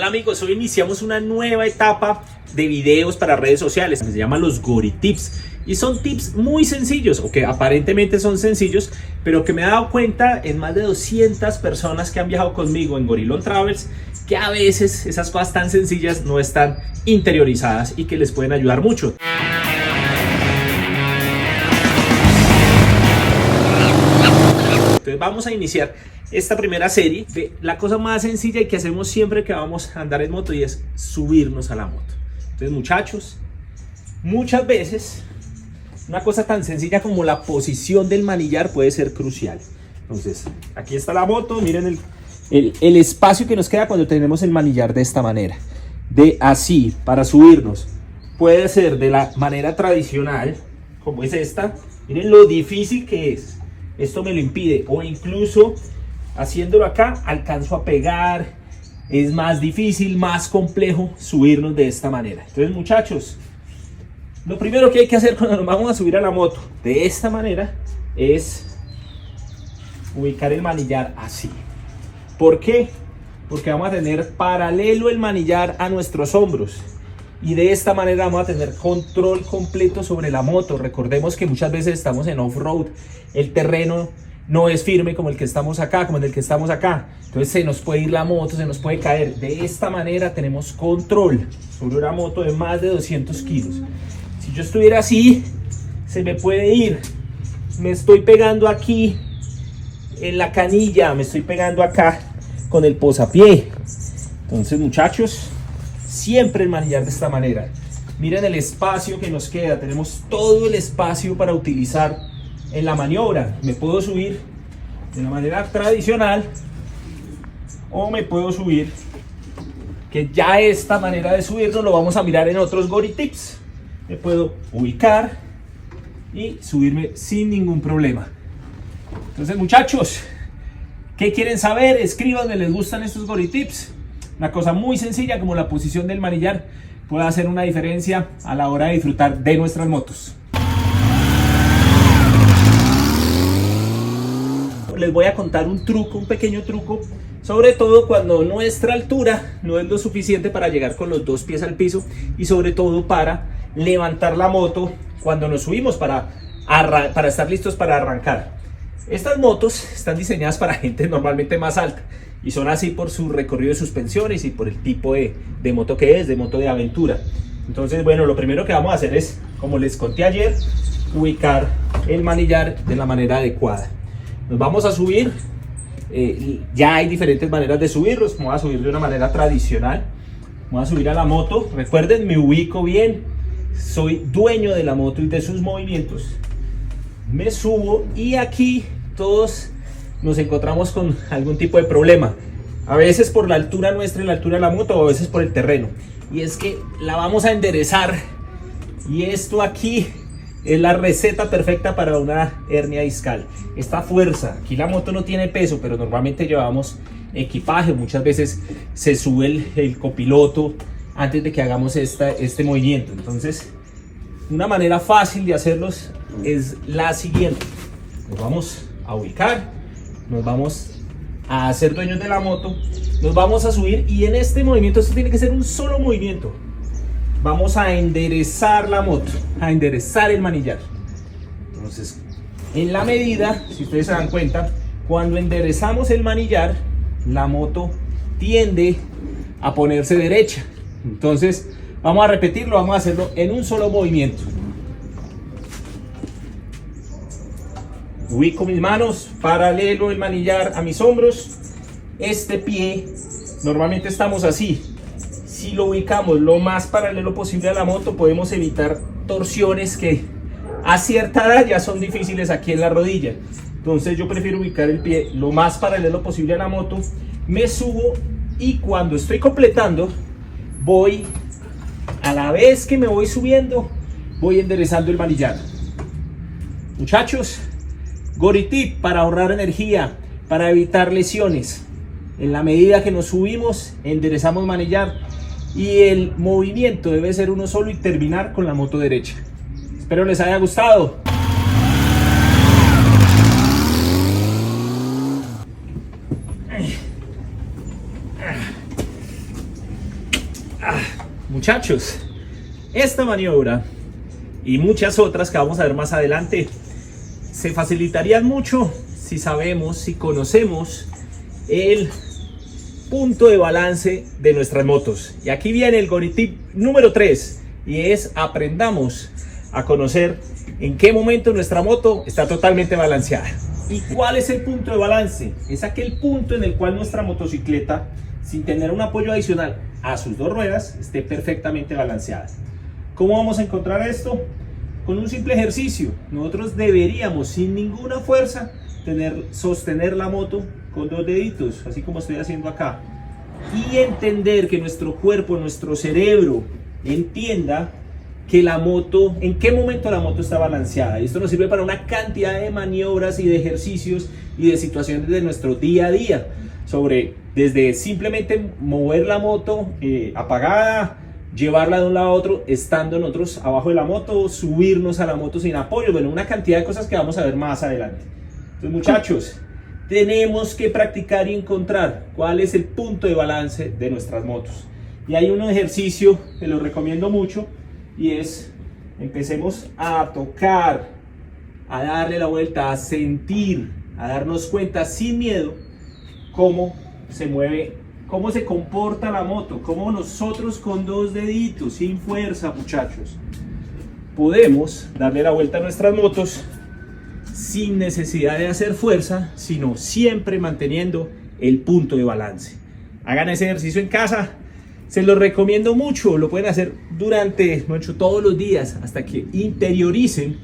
Hola amigos, hoy iniciamos una nueva etapa de videos para redes sociales, se llaman los Gori Tips y son tips muy sencillos o que aparentemente son sencillos, pero que me he dado cuenta en más de 200 personas que han viajado conmigo en Gorilón Travels que a veces esas cosas tan sencillas no están interiorizadas y que les pueden ayudar mucho. Entonces vamos a iniciar esta primera serie de la cosa más sencilla y que hacemos siempre que vamos a andar en moto, y es subirnos a la moto. Entonces muchachos, muchas veces una cosa tan sencilla como la posición del manillar puede ser crucial. Entonces aquí está la moto, miren el espacio que nos queda cuando tenemos el manillar de esta manera, de así, para subirnos. Puede ser de la manera tradicional, como es esta, miren lo difícil que es. Esto me lo impide, o incluso haciéndolo acá alcanzo a pegar. Es más difícil, más complejo subirnos de esta manera. Entonces muchachos, lo primero que hay que hacer cuando nos vamos a subir a la moto de esta manera es ubicar el manillar así. ¿Por qué? Porque vamos a tener paralelo el manillar a nuestros hombros y de esta manera vamos a tener control completo sobre la moto. Recordemos que muchas veces estamos en off-road, el terreno no es firme como el que estamos acá, como en el que estamos acá. Entonces se nos puede ir la moto, se nos puede caer. De esta manera tenemos control sobre una moto de más de 200 kilos. Si yo estuviera así, se me puede ir. Me estoy pegando aquí en la canilla, me estoy pegando acá con el posapié. Entonces muchachos, siempre el manillar de esta manera. Miren el espacio que nos queda, tenemos todo el espacio para utilizar en la maniobra. Me puedo subir de la manera tradicional o me puedo subir, que ya esta manera de subirnos lo vamos a mirar en otros Gori Tips. Me puedo ubicar y subirme sin ningún problema. Entonces muchachos, ¿qué quieren saber? Escríbanme, ¿les gustan estos Gori Tips? Una cosa muy sencilla como la posición del manillar puede hacer una diferencia a la hora de disfrutar de nuestras motos. Les voy a contar un truco, un pequeño truco, sobre todo cuando nuestra altura no es lo suficiente para llegar con los dos pies al piso y sobre todo para levantar la moto cuando nos subimos para estar listos para arrancar. Estas motos están diseñadas para gente normalmente más alta y son así por su recorrido de suspensiones y por el tipo de moto que es, de moto de aventura. Entonces, bueno, lo primero que vamos a hacer es, como les conté ayer, ubicar el manillar de la manera adecuada. Nos vamos a subir, ya hay diferentes maneras de subirlos. Vamos a subir de una manera tradicional, vamos a subir a la moto. Recuerden, me ubico bien, soy dueño de la moto y de sus movimientos. Me subo y aquí todos nos encontramos con algún tipo de problema, a veces por la altura nuestra y la altura de la moto, o a veces por el terreno, y es que la vamos a enderezar y esto aquí es la receta perfecta para una hernia discal. Esta fuerza, aquí la moto no tiene peso, pero normalmente llevamos equipaje, muchas veces se sube el copiloto antes de que hagamos este movimiento. Entonces una manera fácil de hacerlos es la siguiente: nos vamos a ubicar, nos vamos a hacer dueños de la moto, nos vamos a subir y en este movimiento, esto tiene que ser un solo movimiento, vamos a enderezar la moto, a enderezar el manillar. Entonces, en la medida, si ustedes se dan cuenta, cuando enderezamos el manillar, la moto tiende a ponerse derecha. Entonces, vamos a repetirlo, vamos a hacerlo en un solo movimiento. Ubico mis manos, paralelo el manillar a mis hombros. Este pie, normalmente estamos así. Si lo ubicamos lo más paralelo posible a la moto, podemos evitar torsiones que a cierta edad ya son difíciles aquí en la rodilla. Entonces yo prefiero ubicar el pie lo más paralelo posible a la moto. Me subo y cuando estoy completando, voy, a la vez que me voy subiendo, voy enderezando el manillar. Muchachos, Gori Tip para ahorrar energía, para evitar lesiones. En la medida que nos subimos, enderezamos manillar y el movimiento debe ser uno solo y terminar con la moto derecha. Espero les haya gustado. Muchachos, esta maniobra y muchas otras que vamos a ver más adelante se facilitarían mucho si sabemos, si conocemos el punto de balance de nuestras motos. Y aquí viene el GoriTip número 3 y es: aprendamos a conocer en qué momento nuestra moto está totalmente balanceada. ¿Y cuál es el punto de balance? Es aquel punto en el cual nuestra motocicleta, sin tener un apoyo adicional a sus dos ruedas, esté perfectamente balanceada. ¿Cómo vamos a encontrar esto? Con un simple ejercicio. Nosotros deberíamos, sin ninguna fuerza, sostener la moto con dos deditos, así como estoy haciendo acá, y entender que nuestro cuerpo, nuestro cerebro entienda que la moto, en qué momento la moto está balanceada. Y esto nos sirve para una cantidad de maniobras y de ejercicios y de situaciones de nuestro día a día, desde simplemente mover la moto apagada, llevarla de un lado a otro estando nosotros abajo de la moto, subirnos a la moto sin apoyo, bueno, una cantidad de cosas que vamos a ver más adelante. Entonces, muchachos, tenemos que practicar y encontrar cuál es el punto de balance de nuestras motos. Y hay un ejercicio que lo recomiendo mucho, y es: empecemos a tocar, a darle la vuelta, a sentir, a darnos cuenta sin miedo cómo se mueve, cómo se comporta la moto, cómo nosotros con dos deditos, sin fuerza, muchachos, podemos darle la vuelta a nuestras motos sin necesidad de hacer fuerza, sino siempre manteniendo el punto de balance. Hagan ese ejercicio en casa. Se los recomiendo mucho, lo pueden hacer durante todos los días hasta que interioricen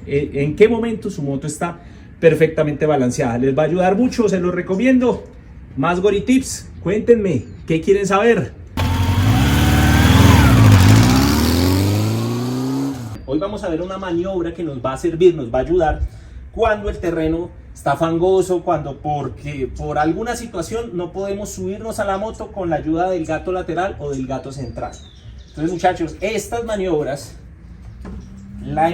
en qué momento su moto está perfectamente balanceada. Les va a ayudar mucho, se los recomiendo. Más GoriTips, cuéntenme, ¿qué quieren saber? Hoy vamos a ver una maniobra que nos va a servir, nos va a ayudar cuando el terreno está fangoso, porque por alguna situación no podemos subirnos a la moto con la ayuda del gato lateral o del gato central. Entonces, muchachos, estas maniobras,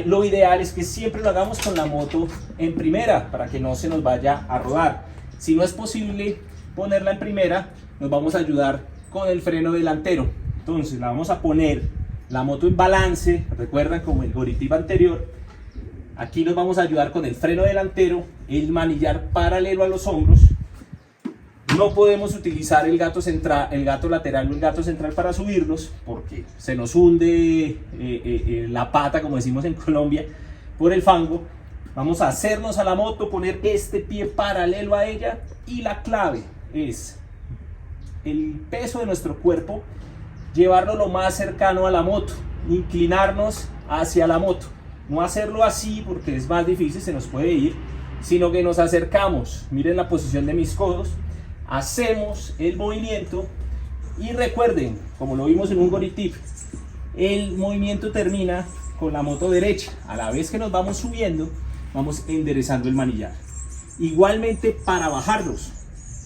lo ideal es que siempre lo hagamos con la moto en primera para que no se nos vaya a rodar. Si no es posible ponerla en primera, nos vamos a ayudar con el freno delantero. Entonces la vamos a poner la moto en balance, recuerdan, como el GoriTip anterior. Aquí nos vamos a ayudar con el freno delantero, el manillar paralelo a los hombros. No podemos utilizar el gato lateral o el gato central para subirnos, porque se nos hunde la pata, como decimos en Colombia, por el fango. Vamos a hacernos a la moto, poner este pie paralelo a ella, y la clave es el peso de nuestro cuerpo, llevarlo lo más cercano a la moto, inclinarnos hacia la moto. No hacerlo así porque es más difícil, se nos puede ir, sino que nos acercamos. Miren la posición de mis codos, hacemos el movimiento y recuerden, como lo vimos en un GoriTip, el movimiento termina con la moto derecha. A la vez que nos vamos subiendo, vamos enderezando el manillar. Igualmente, para bajarlos,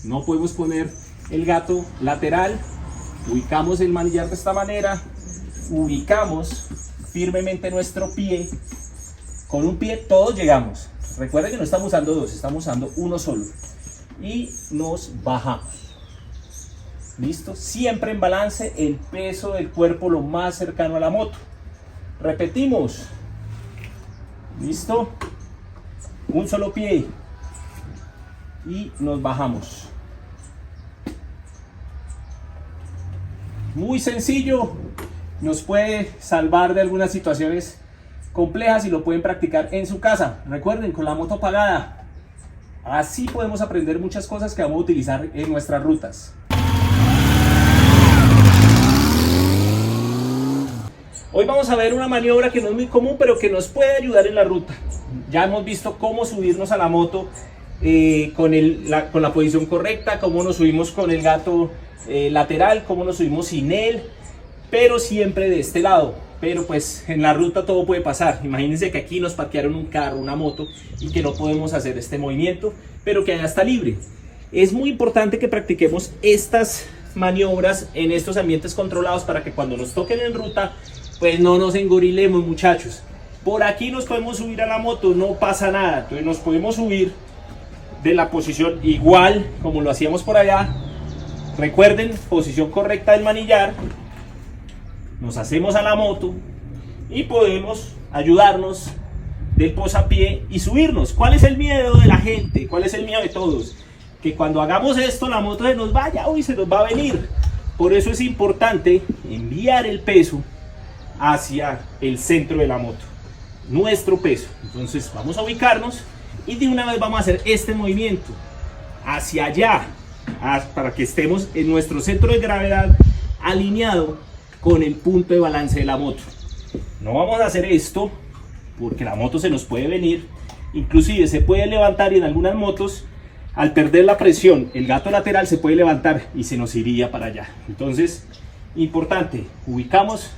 no podemos poner el gato lateral, ubicamos el manillar de esta manera, ubicamos firmemente nuestro pie. Con un pie todos llegamos. Recuerden que no estamos usando dos, estamos usando uno solo. Y nos bajamos. ¿Listo? Siempre en balance, el peso del cuerpo lo más cercano a la moto. Repetimos. ¿Listo? Un solo pie. Y nos bajamos. Muy sencillo. Nos puede salvar de algunas situaciones complejas y lo pueden practicar en su casa. Recuerden, con la moto apagada. Así podemos aprender muchas cosas que vamos a utilizar en nuestras rutas. Hoy vamos a ver una maniobra que no es muy común, pero que nos puede ayudar en la ruta. Ya hemos visto cómo subirnos a la moto con la posición correcta, cómo nos subimos con el gato lateral, cómo nos subimos sin él, pero siempre de este lado. Pero pues en la ruta todo puede pasar. Imagínense que aquí nos parquearon un carro, una moto, y que no podemos hacer este movimiento, pero que allá está libre. Es muy importante que practiquemos estas maniobras en estos ambientes controlados para que cuando nos toquen en ruta, pues no nos engorilemos, muchachos. Por aquí nos podemos subir a la moto, no pasa nada. Entonces nos podemos subir de la posición igual como lo hacíamos por allá. Recuerden, posición correcta del manillar. nos hacemos a la moto y podemos ayudarnos del posapié y subirnos. ¿Cuál es el miedo de la gente? ¿Cuál es el miedo de todos? Que cuando hagamos esto la moto se nos vaya, uy, se nos va a venir. Por eso es importante enviar el peso hacia el centro de la moto, nuestro peso. Entonces vamos a ubicarnos y de una vez vamos a hacer este movimiento hacia allá, para que estemos en nuestro centro de gravedad alineado con el punto de balance de la moto. No vamos a hacer esto porque la moto se nos puede venir, inclusive se puede levantar, y en algunas motos al perder la presión el gato lateral se puede levantar y se nos iría para allá. Entonces, importante, ubicamos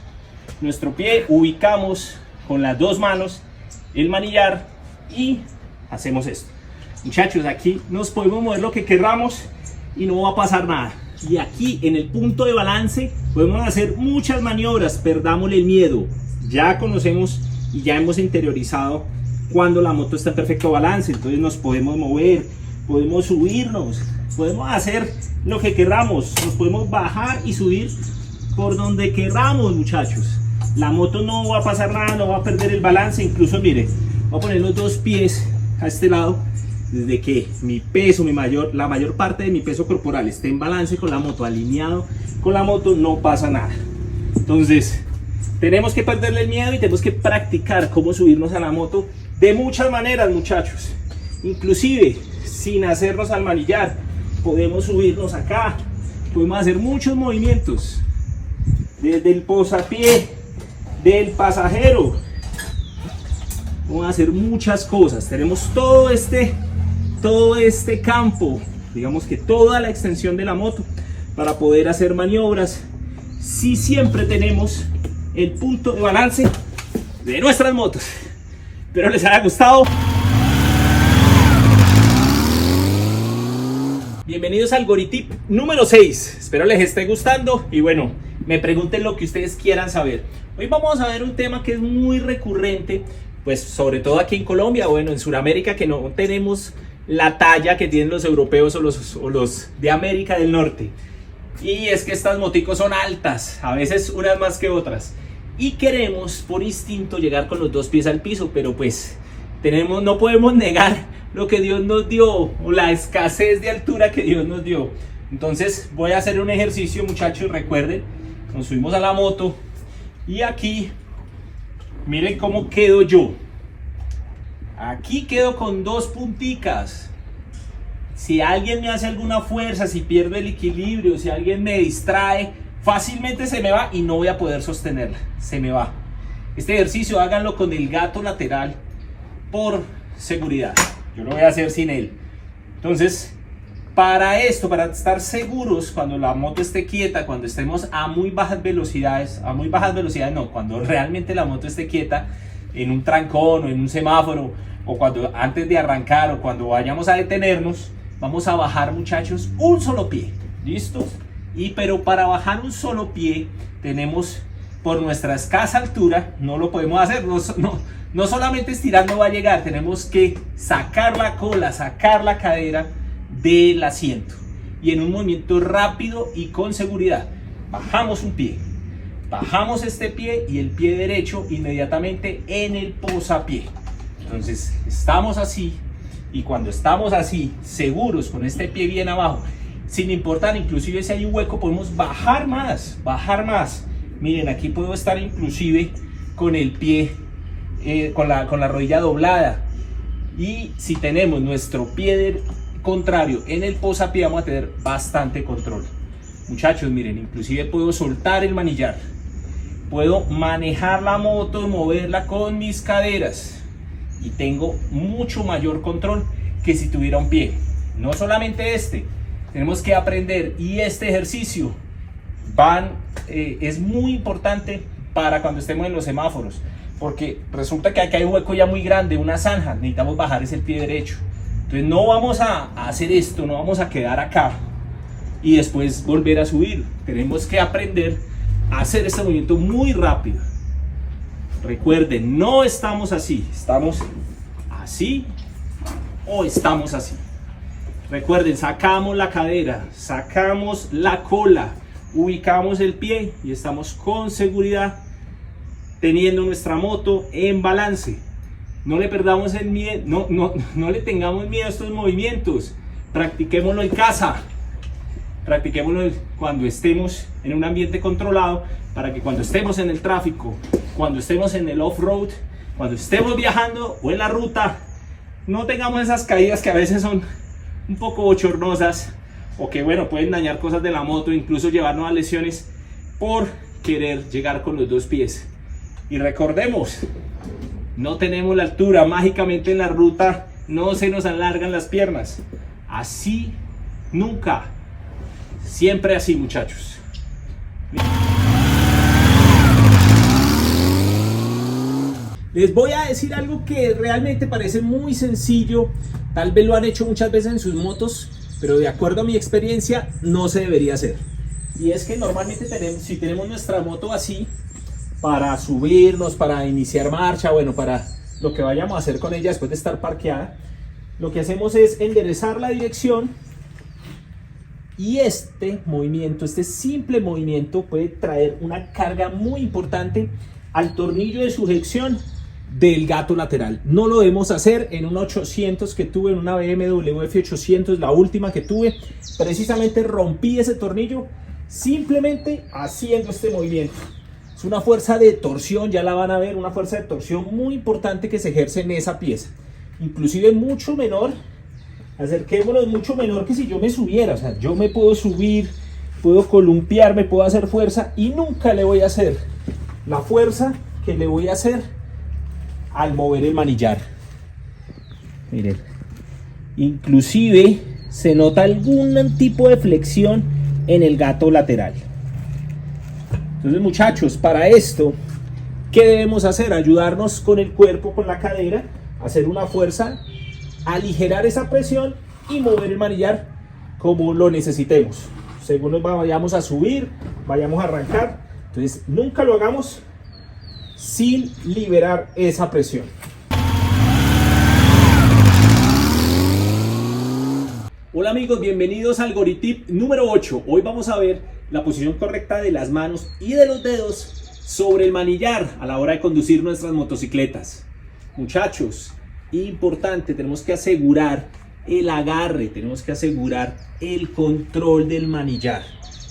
nuestro pie, ubicamos con las dos manos el manillar y hacemos esto. Muchachos, aquí nos podemos mover lo que queramos y no va a pasar nada. Y aquí en el punto de balance podemos hacer muchas maniobras, perdámosle el miedo. Ya conocemos y ya hemos interiorizado cuando la moto está en perfecto balance, entonces nos podemos mover, podemos subirnos, podemos hacer lo que queramos, nos podemos bajar y subir por donde queramos, muchachos. La moto no va a pasar nada, no va a perder el balance. Incluso mire, voy a poner los dos pies a este lado, desde que mi peso, la mayor parte de mi peso corporal esté en balance con la moto, alineado con la moto, no pasa nada. Entonces tenemos que perderle el miedo y tenemos que practicar cómo subirnos a la moto de muchas maneras, muchachos. Inclusive sin hacernos al manillar, podemos subirnos acá, podemos hacer muchos movimientos desde el posapié del pasajero. Vamos a hacer muchas cosas. Tenemos todo este campo, digamos que toda la extensión de la moto para poder hacer maniobras, si siempre tenemos el punto de balance de nuestras motos. Espero les haya gustado. Bienvenidos al Goritip número 6. Espero les esté gustando y bueno, me pregunten lo que ustedes quieran saber. Hoy vamos a ver un tema que es muy recurrente, pues sobre todo aquí en Colombia, bueno, en Sudamérica, que no tenemos la talla que tienen los europeos o los de América del Norte. Y es que estas moticos son altas, a veces unas más que otras. Y queremos por instinto llegar con los dos pies al piso, pero pues no podemos negar lo que Dios nos dio, o la escasez de altura que Dios nos dio. Entonces voy a hacer un ejercicio, muchachos. Recuerden, nos subimos a la moto y aquí miren cómo quedo yo. Aquí quedo con dos punticas. Si alguien me hace alguna fuerza, si pierdo el equilibrio, si alguien me distrae, fácilmente se me va y no voy a poder sostenerla, se me va. Este ejercicio háganlo con el gato lateral por seguridad. Yo lo voy a hacer sin él. Entonces, para esto, para estar seguros cuando la moto esté quieta, cuando estemos a muy bajas velocidades, no, cuando realmente la moto esté quieta en un trancón o en un semáforo, o cuando antes de arrancar o cuando vayamos a detenernos, vamos a bajar, muchachos, un solo pie. ¿Listos? Pero para bajar un solo pie tenemos, por nuestra escasa altura, no lo podemos hacer, no solamente estirando va a llegar, tenemos que sacar la cola, sacar la cadera del asiento y en un movimiento rápido y con seguridad bajamos un pie, bajamos este pie y el pie derecho inmediatamente en el posapié. Entonces estamos así, y cuando estamos así seguros con este pie bien abajo, sin importar inclusive si hay un hueco, podemos bajar más. Miren, aquí puedo estar inclusive con el pie con la rodilla doblada, y si tenemos nuestro pie contrario en el posapié vamos a tener bastante control. Muchachos, miren, inclusive puedo soltar el manillar, puedo manejar la moto, moverla con mis caderas y tengo mucho mayor control que si tuviera un pie. No solamente tenemos que aprender, y este ejercicio es muy importante para cuando estemos en los semáforos, porque resulta que acá hay un hueco ya muy grande, una zanja, necesitamos bajar ese pie derecho. Entonces no vamos a hacer esto, no vamos a quedar acá y después volver a subir. Tenemos que aprender a hacer este movimiento muy rápido. Recuerden, no estamos así, estamos así o estamos así. Recuerden, sacamos la cadera, sacamos la cola, ubicamos el pie y estamos con seguridad teniendo nuestra moto en balance. No le perdamos el miedo, no le tengamos miedo a estos movimientos. Practiquémoslo en casa, practiquémoslo cuando estemos en un ambiente controlado, para que cuando estemos en el tráfico, cuando estemos en el off-road, cuando estemos viajando o en la ruta, no tengamos esas caídas que a veces son un poco bochornosas, o que bueno, pueden dañar cosas de la moto, incluso llevarnos a lesiones por querer llegar con los dos pies. Y recordemos, no tenemos la altura, mágicamente en la ruta no se nos alargan las piernas. Así nunca, siempre así, muchachos. Les voy a decir algo que realmente parece muy sencillo, tal vez lo han hecho muchas veces en sus motos, pero de acuerdo a mi experiencia no se debería hacer. Y es que normalmente si tenemos nuestra moto así, para subirnos, para iniciar marcha, bueno, para lo que vayamos a hacer con ella después de estar parqueada, lo que hacemos es enderezar la dirección, y este movimiento, este simple movimiento puede traer una carga muy importante al tornillo de sujeción del gato lateral. No lo debemos hacer. En un 800 que tuve, en una BMW F800, la última que tuve, precisamente rompí ese tornillo simplemente haciendo este movimiento. Es una fuerza de torsión, ya la van a ver, una fuerza de torsión muy importante que se ejerce en esa pieza, inclusive mucho menor, acerquémonos, mucho menor que si yo me subiera. O sea, yo me puedo subir, puedo columpiarme, puedo hacer fuerza, y nunca le voy a hacer la fuerza que le voy a hacer al mover el manillar. Miren, inclusive se nota algún tipo de flexión en el gato lateral. Entonces, muchachos, para esto, ¿qué debemos hacer? Ayudarnos con el cuerpo, con la cadera, hacer una fuerza, aligerar esa presión y mover el manillar como lo necesitemos, según nos vayamos a subir, vayamos a arrancar. Entonces, nunca lo hagamos sin liberar esa presión. Hola amigos, bienvenidos al Goritip número 8. Hoy vamos a ver la posición correcta de las manos y de los dedos sobre el manillar a la hora de conducir nuestras motocicletas. Muchachos, importante, tenemos que asegurar el agarre, tenemos que asegurar el control del manillar.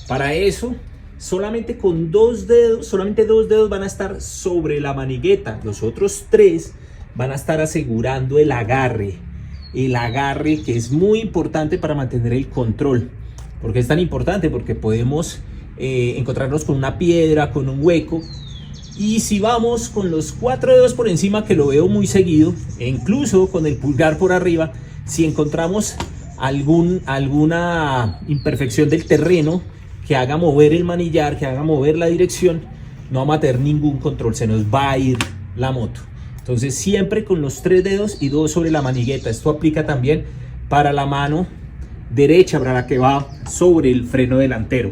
Para eso, solamente dos dedos van a estar sobre la manigueta. Los otros tres van a estar asegurando el agarre que es muy importante para mantener el control. ¿Por qué es tan importante? Porque podemos encontrarnos con una piedra, con un hueco, y si vamos con los 4 dedos por encima, que lo veo muy seguido, e incluso con el pulgar por arriba, si encontramos alguna imperfección del terreno que haga mover el manillar, que haga mover la dirección, no vamos a tener ningún control, se nos va a ir la moto. Entonces siempre con los 3 dedos y 2 sobre la manigueta. Esto aplica también para la mano derecha, para la que va sobre el freno delantero.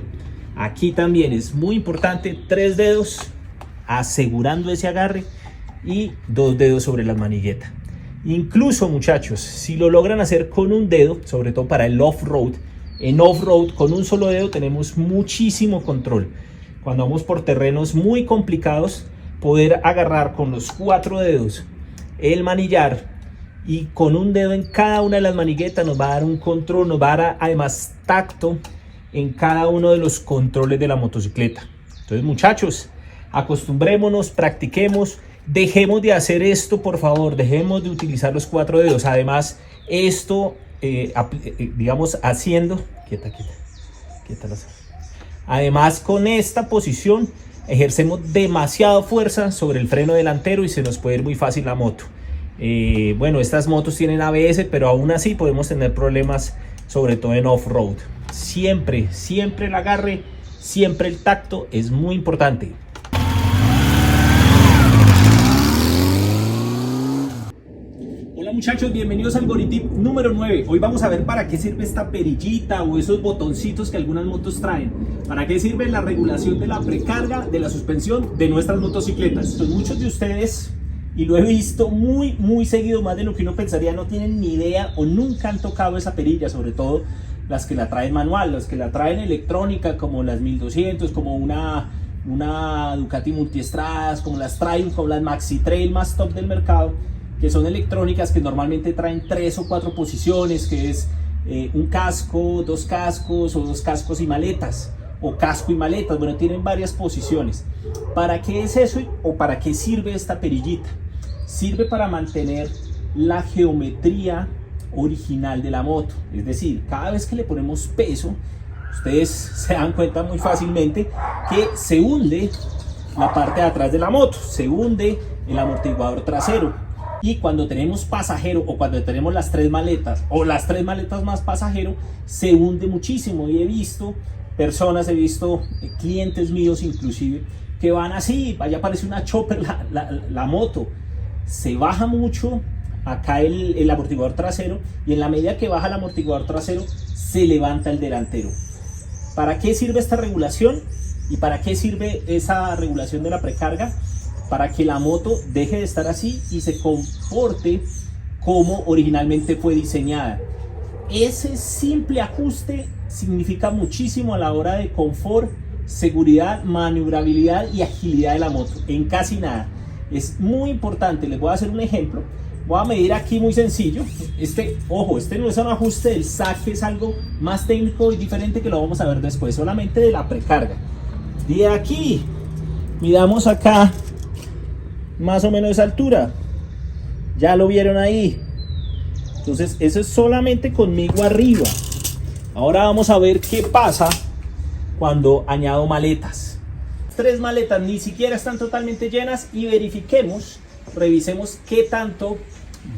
Aquí también es muy importante 3 dedos asegurando ese agarre y 2 dedos sobre la manigueta. Incluso, muchachos, si lo logran hacer con un dedo, sobre todo para el off-road, en off-road con un solo dedo tenemos muchísimo control. Cuando vamos por terrenos muy complicados, poder agarrar con los 4 dedos el manillar y con un dedo en cada una de las maniguetas nos va a dar un control, nos va a dar además tacto en cada uno de los controles de la motocicleta. Entonces, muchachos, acostumbrémonos, practiquemos, dejemos de hacer esto, por favor, dejemos de utilizar los 4 dedos. Además, esto, digamos, haciendo, quieta. Además, con esta posición ejercemos demasiada fuerza sobre el freno delantero y se nos puede ir muy fácil la moto. Bueno, estas motos tienen ABS, pero aún así podemos tener problemas, sobre todo en off-road. Siempre el agarre, siempre el tacto es muy importante. Hola muchachos, bienvenidos al Goritip número 9. Hoy vamos a ver para qué sirve esta perillita o esos botoncitos que algunas motos traen. Para qué sirve la regulación de la precarga de la suspensión de nuestras motocicletas. Pues muchos de ustedes, y lo he visto muy seguido, más de lo que uno pensaría, no tienen ni idea o nunca han tocado esa perilla, sobre todo las que la traen manual, las que la traen electrónica, como las 1200, como una Ducati Multiestradas, como las Triumph, como las Maxi Trail más top del mercado, que son electrónicas que normalmente traen 3 o 4 posiciones, que es un casco, 2 cascos o 2 cascos y maletas, o casco y maletas. Bueno, tienen varias posiciones. ¿Para qué es eso o para qué sirve esta perillita? Sirve para mantener la geometría original de la moto, es decir, cada vez que le ponemos peso, ustedes se dan cuenta muy fácilmente que se hunde la parte de atrás de la moto, se hunde el amortiguador trasero, y cuando tenemos pasajero o cuando tenemos las 3 maletas o las 3 maletas más pasajero, se hunde muchísimo. Y he visto personas, he visto clientes míos inclusive, que van así, vaya, parece una chopper la moto, se baja mucho acá el amortiguador trasero, y en la medida que baja el amortiguador trasero se levanta el delantero. ¿Para qué sirve esta regulación? ¿Y para qué sirve esa regulación de la precarga? Para que la moto deje de estar así y se comporte como originalmente fue diseñada. Ese simple ajuste significa muchísimo a la hora de confort, seguridad, maniobrabilidad y agilidad de la moto, en casi nada. Es muy importante. Les voy a hacer un ejemplo. Voy a medir aquí muy sencillo. Ojo, este no es un ajuste del saque, es algo más técnico y diferente que lo vamos a ver después, solamente de la precarga. De aquí, midamos acá más o menos esa altura. Ya lo vieron ahí. Entonces, eso es solamente conmigo arriba. Ahora vamos a ver qué pasa cuando añado maletas. 3 maletas ni siquiera están totalmente llenas, y revisemos qué tanto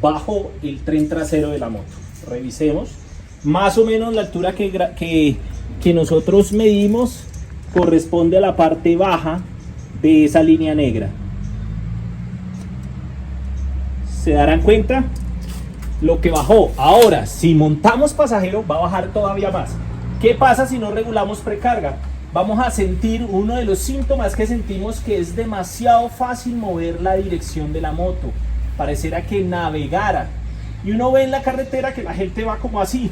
bajo el tren trasero de la moto. Revisemos más o menos la altura que nosotros medimos corresponde a la parte baja de esa línea negra. ¿Se darán cuenta lo que bajó? Ahora, si montamos pasajero, va a bajar todavía más. ¿Qué pasa si no regulamos precarga? Vamos a sentir uno de los síntomas que sentimos, que es demasiado fácil mover la dirección de la moto. Pareciera que navegara. Y uno ve en la carretera que la gente va como así.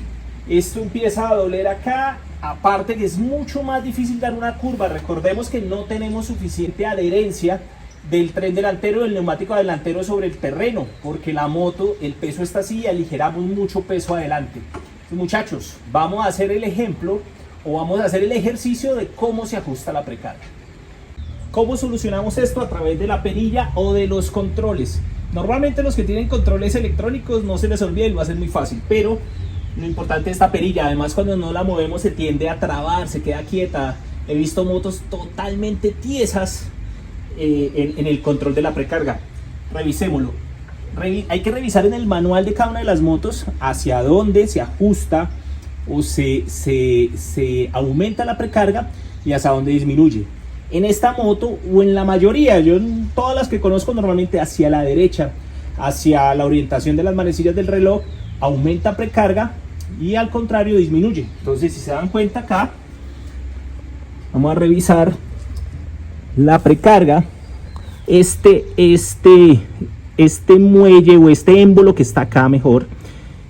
Esto empieza a doler acá. Aparte que es mucho más difícil dar una curva. Recordemos que no tenemos suficiente adherencia del tren delantero, del neumático delantero sobre el terreno, porque la moto, el peso está así y aligeramos mucho peso adelante. Entonces, muchachos, vamos a hacer el ejemplo, o vamos a hacer el ejercicio de cómo se ajusta la precarga. ¿Cómo solucionamos esto? A través de la perilla o de los controles. Normalmente los que tienen controles electrónicos no se les olvide, lo hacen muy fácil, pero lo importante es esta perilla. Además, cuando no la movemos se tiende a trabar, se queda quieta. He visto motos totalmente tiesas en el control de la precarga. Revisémoslo. Hay que revisar en el manual de cada una de las motos hacia dónde se ajusta o se aumenta la precarga y hacia dónde disminuye. En esta moto, o en la mayoría, yo en todas las que conozco, normalmente hacia la derecha, hacia la orientación de las manecillas del reloj, aumenta precarga, y al contrario disminuye. Entonces, si se dan cuenta acá, vamos a revisar la precarga. Este muelle o este émbolo que está acá, mejor,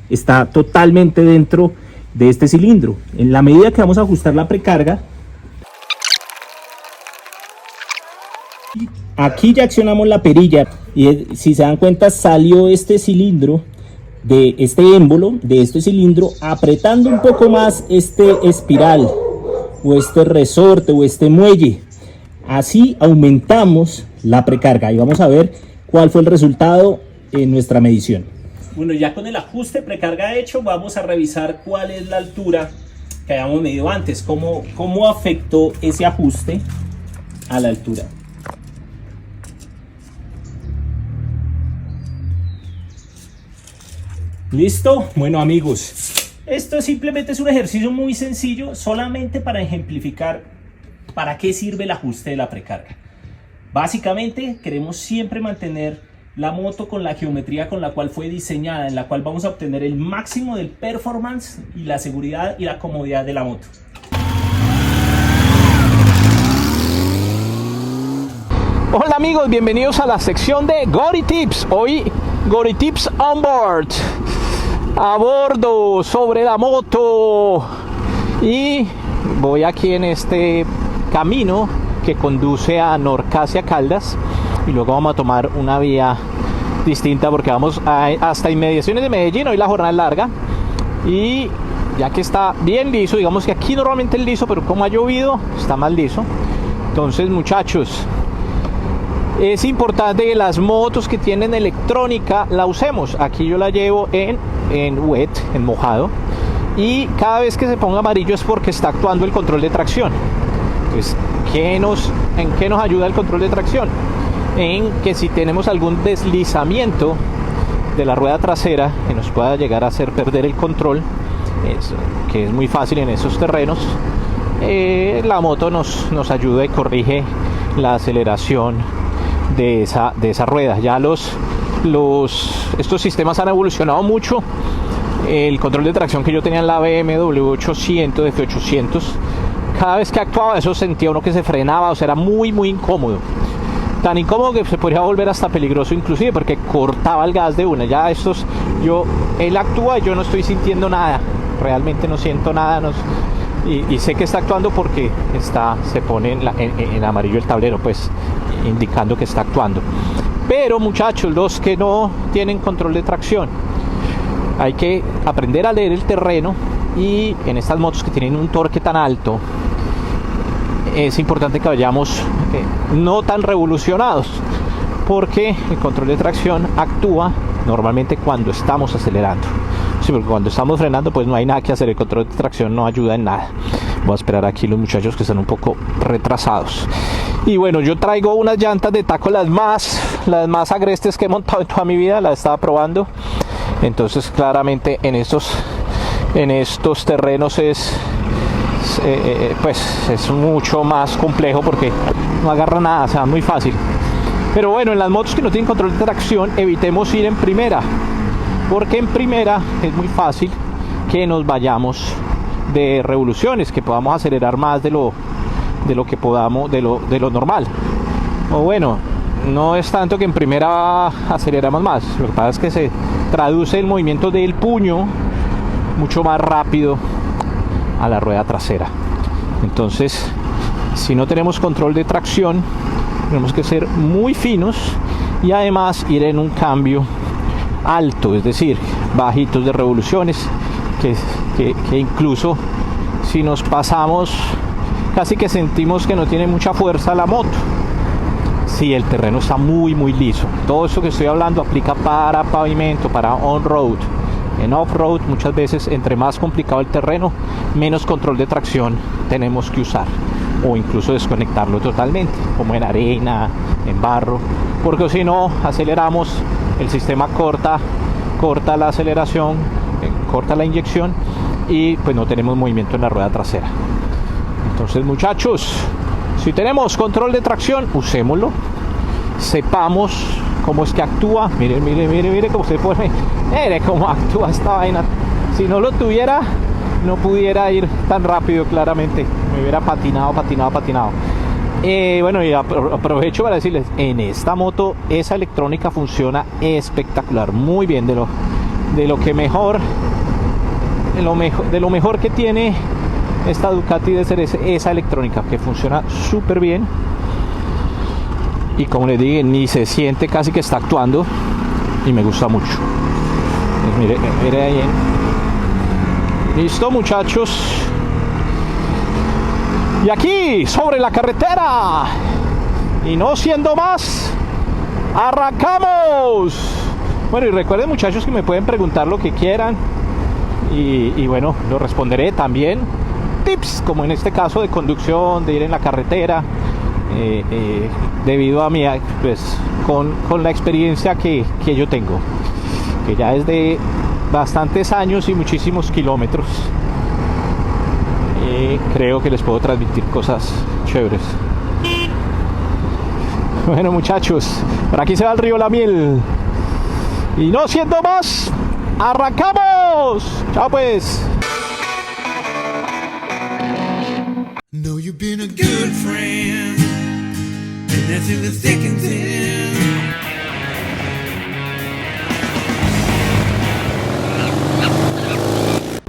está totalmente dentro de este cilindro. En la medida que vamos a ajustar la precarga, aquí ya accionamos la perilla, y si se dan cuenta, salió este cilindro de este émbolo, de este cilindro, apretando un poco más este espiral o este resorte o este muelle. Así aumentamos la precarga, y vamos a ver cuál fue el resultado en nuestra medición. Bueno, ya con el ajuste precarga hecho, vamos a revisar cuál es la altura que habíamos medido antes, cómo afectó ese ajuste a la altura. ¿Listo? Bueno, amigos, esto simplemente es un ejercicio muy sencillo, solamente para ejemplificar para qué sirve el ajuste de la precarga. Básicamente queremos siempre mantener la moto con la geometría con la cual fue diseñada, en la cual vamos a obtener el máximo del performance y la seguridad y la comodidad de la moto. Hola amigos, bienvenidos a la sección de Gori Tips. Hoy Gori Tips on Board. a bordo sobre la moto y voy aquí en este camino que conduce a Norcasia Caldas y luego vamos a tomar una vía distinta porque vamos hasta inmediaciones de Medellín. Hoy la jornada es larga y ya que está bien liso, digamos que aquí normalmente es liso, pero como ha llovido está más liso. Entonces, muchachos, es importante que las motos que tienen electrónica la usemos. Aquí yo la llevo en wet, en mojado, y cada vez que se ponga amarillo es porque está actuando el control de tracción. Entonces, ¿en qué nos ayuda el control de tracción? En que si tenemos algún deslizamiento de la rueda trasera que nos pueda llegar a hacer perder el control, que es muy fácil en esos terrenos, la moto nos ayuda y corrige la aceleración de esa rueda. Ya estos sistemas han evolucionado mucho. El control de tracción que yo tenía en la BMW 800, F800, cada vez que actuaba eso sentía uno que se frenaba, o sea, era muy muy incómodo. Tan incómodo que se podría volver hasta peligroso inclusive, porque cortaba el gas de una. Ya él actúa y yo no estoy sintiendo nada, realmente no siento nada, y sé que está actuando porque se pone en amarillo el tablero, pues indicando que está actuando. Pero muchachos, los que no tienen control de tracción, hay que aprender a leer el terreno, y en estas motos que tienen un torque tan alto es importante que vayamos no tan revolucionados, porque el control de tracción actúa normalmente cuando estamos acelerando. Sí, porque cuando estamos frenando pues no hay nada que hacer, el control de tracción no ayuda en nada. Voy a esperar aquí los muchachos que están un poco retrasados. Y bueno, yo traigo unas llantas de taco, las más agrestes que he montado en toda mi vida, las estaba probando. Entonces claramente en estos terrenos pues es mucho más complejo porque no agarra nada, o sea, muy fácil. Pero bueno, en las motos que no tienen control de tracción, evitemos ir en primera, porque en primera es muy fácil que nos vayamos de revoluciones, que podamos acelerar más de lo que podamos, de lo normal. O bueno, no es tanto que en primera aceleramos más, lo que pasa es que se traduce el movimiento del puño mucho más rápido a la rueda trasera. Entonces, si no tenemos control de tracción, tenemos que ser muy finos y además ir en un cambio alto, es decir, bajitos de revoluciones, que incluso si nos pasamos casi que sentimos que no tiene mucha fuerza la moto, si el terreno está muy muy liso. Todo eso que estoy hablando aplica para pavimento, para on-road. En off-road muchas veces, entre más complicado el terreno, menos control de tracción tenemos que usar, o incluso desconectarlo totalmente, como en arena, en barro, porque si no aceleramos, el sistema corta la aceleración, corta la inyección y pues no tenemos movimiento en la rueda trasera. Entonces, muchachos, si tenemos control de tracción, usémoslo, sepamos cómo es que actúa. Mire cómo se pone, mire cómo actúa esta vaina. Si no lo tuviera, no pudiera ir tan rápido, claramente me hubiera patinado. Bueno, y aprovecho para decirles, en esta moto esa electrónica funciona espectacular, muy bien, de lo mejor que tiene esta Ducati de ser esa electrónica, que funciona súper bien. Y como les dije, ni se siente casi que está actuando, y me gusta mucho. Pues mire ahí. Listo, muchachos. Y aquí, sobre la carretera, y no siendo más, ¡arrancamos! Bueno, y recuerden, muchachos, que me pueden preguntar lo que quieran, y bueno, lo responderé también. Tips, como en este caso de conducción, de ir en la carretera, debido a mi, pues, con la experiencia que yo tengo, que ya es de bastantes años y muchísimos kilómetros. Creo que les puedo transmitir cosas chéveres. Bueno, muchachos, por aquí se va el río La Miel, y no siendo más, ¡arrancamos! ¡Chao pues! Know you've been a good friend, and that's in the thick and thin.